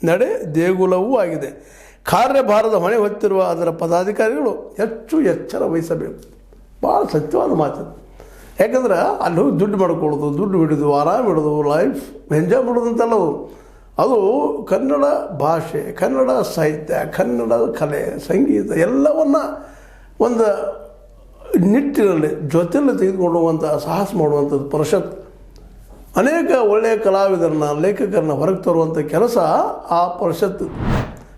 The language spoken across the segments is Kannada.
ನಡೆ ದೇಗುಲವೂ ಆಗಿದೆ. ಕಾರ್ಯಭಾರದ ಹೊಣೆ ಹೊತ್ತಿರುವ ಅದರ ಪದಾಧಿಕಾರಿಗಳು ಹೆಚ್ಚು ಎಚ್ಚರ ವಹಿಸಬೇಕು. ಭಾಳ ಸತ್ಯವಾದ ಮಾತು. ಯಾಕಂದ್ರೆ ಅಲ್ಲಿ ಹೋಗಿ ದುಡ್ಡು ಮಾಡ್ಕೊಳ್ಳೋದು, ದುಡ್ಡು ಹಿಡಿದು ಆರಾಮ್ ಹಿಡಿದು ಲೈಫ್ ಎಂಜಾಯ್ ಮಾಡೋದು ಅಂತಲ್ಲದು. ಅದು ಕನ್ನಡ ಭಾಷೆ, ಕನ್ನಡ ಸಾಹಿತ್ಯ, ಕನ್ನಡ ಕಲೆ, ಸಂಗೀತ ಎಲ್ಲವನ್ನು ಒಂದು ನಿಟ್ಟಿನಲ್ಲಿ ಜೊತೆಯಲ್ಲಿ ತೆಗೆದುಕೊಂಡು ಹೋಗುವಂಥ ಸಾಹಸ ಮಾಡುವಂಥದ್ದು ಪರಿಷತ್. ಅನೇಕ ಒಳ್ಳೆಯ ಕಲಾವಿದರನ್ನ, ಲೇಖಕರನ್ನ ಹೊರಗೆ ತರುವಂಥ ಕೆಲಸ ಆ ಪರಿಷತ್ತು.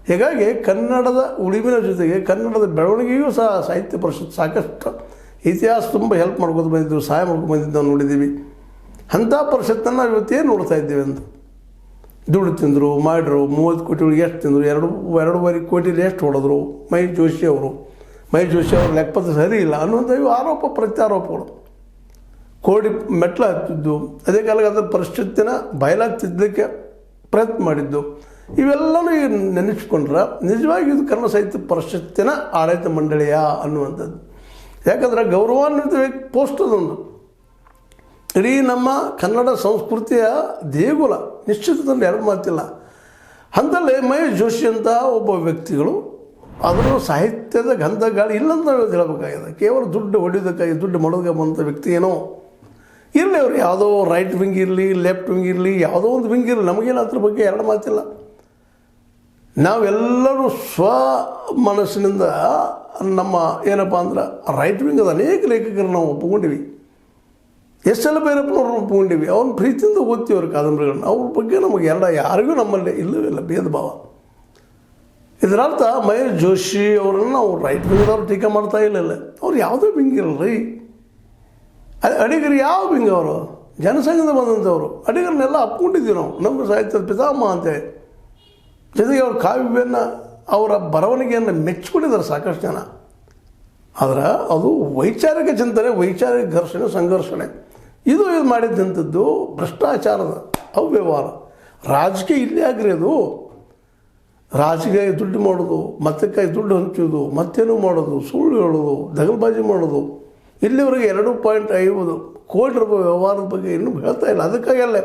ಹೀಗಾಗಿ ಕನ್ನಡದ ಉಳಿವಿನ ಜೊತೆಗೆ ಕನ್ನಡದ ಬೆಳವಣಿಗೆಯೂ ಸಹ ಸಾಹಿತ್ಯ ಪರಿಷತ್ ಸಾಕಷ್ಟು ಇತಿಹಾಸ ತುಂಬ ಹೆಲ್ಪ್ ಮಾಡ್ಕೊಂಡು ಬಂದಿದ್ದೀವಿ, ಸಹಾಯ ಮಾಡ್ಕೊಂಡು ಬಂದಿದ್ದು ನಾವು ನೋಡಿದ್ದೀವಿ. ಅಂಥ ಪರಿಷತ್ತನ್ನು ಇವತ್ತೇನು ನೋಡ್ತಾ ಇದ್ದೀವಿ ಅಂತ. ದುಡ್ಡು ತಿಂದರು, ಮಾಡಿದ್ರು, 30 ಕೋಟಿ ಒಳಗೆ ಎಷ್ಟು ತಿಂದರು, 2.5 ಕೋಟಿಲಿ ಎಷ್ಟು ಹೊಡೆದ್ರು ಮಹೇಶ್ ಜೋಶಿ ಅವರು ಲೆಕ್ಕಪತ್ರ ಸರಿ ಇಲ್ಲ ಅನ್ನುವಂಥ ಇವು ಆರೋಪ ಪ್ರತ್ಯಾರೋಪಗಳು. ಕೋಡಿ ಮೆಟ್ಲು ಹತ್ತಿದ್ದು, ಅದೇ ಕಾಲಕ್ಕೆ ಅದರ ಪರಿಸ್ಥಿತಿನ ಬಯಲಾಗ್ತಿದ್ದಕ್ಕೆ ಪ್ರಯತ್ನ ಮಾಡಿದ್ದು, ಇವೆಲ್ಲನೂ ಈಗ ನೆನೆಸ್ಕೊಂಡ್ರೆ ನಿಜವಾಗಿ ಇದು ಕನ್ನಡ ಸಾಹಿತ್ಯ ಪರಿಷತ್ತಿನ ಆಡಳಿತ ಮಂಡಳಿಯ ಅನ್ನುವಂಥದ್ದು. ಯಾಕಂದ್ರೆ ಗೌರವಾನ್ವಿತ ಪೋಸ್ಟ್ ಅದೊಂದು. ಇಡೀ ನಮ್ಮ ಕನ್ನಡ ಸಂಸ್ಕೃತಿಯ ದೇಗುಲ ನಿಶ್ಚಿತದಲ್ಲಿ ಎರಡು ಮಾತಿಲ್ಲ. ಅಂಥಲ್ಲೇ ಮಹೇಶ್ ಜೋಶಿ ಅಂತ ಒಬ್ಬ ವ್ಯಕ್ತಿಗಳು ಅದನ್ನು ಸಾಹಿತ್ಯದ ಗಂಧ ಗಾಳಿ ಇಲ್ಲಂತ ಹೇಳಬೇಕಾಗಿದೆ. ಕೇವಲ ದುಡ್ಡು ಹೊಡೆಯೋದಕ್ಕಾಗಿ, ದುಡ್ಡು ಮಾಡೋದಕ್ಕೆ ಬಂದಂಥ ವ್ಯಕ್ತಿ ಏನೋ ಇರಲಿ, ಅವರು ಯಾವುದೋ ರೈಟ್ ವಿಂಗ್ ಇರಲಿ, ಲೆಫ್ಟ್ ವಿಂಗ್ ಇರಲಿ, ಯಾವುದೋ ಒಂದು ವಿಂಗ್ ಇರಲಿ, ನಮಗೇನು ಅದ್ರ ಬಗ್ಗೆ ಎರಡು ಮಾತಿಲ್ಲ. ನಾವೆಲ್ಲರೂ ಸ್ವ ಮನಸ್ಸಿನಿಂದ ನಮ್ಮ ಏನಪ್ಪ ಅಂದ್ರೆ ರೈಟ್ ವಿಂಗದ ಅನೇಕ ಲೇಖಕರು ನಾವು ಒಪ್ಪಿಕೊಂಡಿವಿ. ಎಷ್ಟೆಲ್ಲ ಭೈರಪ್ಪನವ್ರನ್ನ ಒಪ್ಪಿಕೊಂಡಿವಿ. ಅವ್ನ ಪ್ರೀತಿಯಿಂದ ಓದ್ತೀವಿ ಅವ್ರ ಕಾದಂಬರಿಗಳನ್ನ. ಅವ್ರ ಬಗ್ಗೆ ನಮಗೆ ಯಾರಿಗೂ ನಮ್ಮಲ್ಲಿ ಇಲ್ಲವೇ ಭೇದ ಭಾವ. ಇದರರ್ಥ ಮಹೇಶ್ ಜೋಶಿ ಅವರನ್ನು ನಾವು ರೈಟ್ ವಿಂಗದವ್ರು ಟೀಕೆ ಮಾಡ್ತಾ ಇಲ್ಲ. ಅವ್ರು ಯಾವುದೋ ವಿಂಗ್ ಇರಲ್ರಿ. ಅಡಿಗರು ಯಾವ ವಿಂಗ್ ಅವರು? ಜನಸಂಘದಿಂದ ಬಂದಂಥವ್ರು. ಅಡಿಗರನ್ನೆಲ್ಲ ಅಪ್ಕೊಂಡಿದ್ದೀವಿ ನಾವು, ನಮ್ಮ ಸಾಹಿತ್ಯದ ಪಿತಾಮಹ ಅಂತೇಳಿ. ಜೊತೆಗೆ ಅವ್ರ ಕಾವ್ಯವನ್ನು, ಅವರ ಬರವಣಿಗೆಯನ್ನು ಮೆಚ್ಚಿಕೊಂಡಿದ್ದಾರೆ ಸಾಕಷ್ಟು ಜನ. ಆದರೆ ಅದು ವೈಚಾರಿಕ ಚಿಂತನೆ, ವೈಚಾರಿಕ ಘರ್ಷಣೆ, ಸಂಘರ್ಷಣೆ ಇದು ಮಾಡಿದ್ದಂಥದ್ದು ಭ್ರಷ್ಟಾಚಾರದ ಅವ್ಯವಹಾರ. ರಾಜಕೀಯ ಇಲ್ಲಿ ಆಗ್ರಿ. ಅದು ರಾಜಕೀಯ ದುಡ್ಡು ಮಾಡೋದು, ಮತ್ತೆ ದುಡ್ಡು ಹಂಚೋದು, ಮತ್ತೇನು ಮಾಡೋದು, ಸುಳ್ಳು ಹೇಳೋದು, ದಗಲ್ಬಾಜಿ ಮಾಡೋದು. ಇಲ್ಲಿವರೆಗೆ 2.5 ಕೋಟಿ ರೂಪಾಯಿ ವ್ಯವಹಾರದ ಬಗ್ಗೆ ಇನ್ನೂ ಹೇಳ್ತಾ ಇಲ್ಲ. ಅದಕ್ಕಾಗಲ್ಲೇ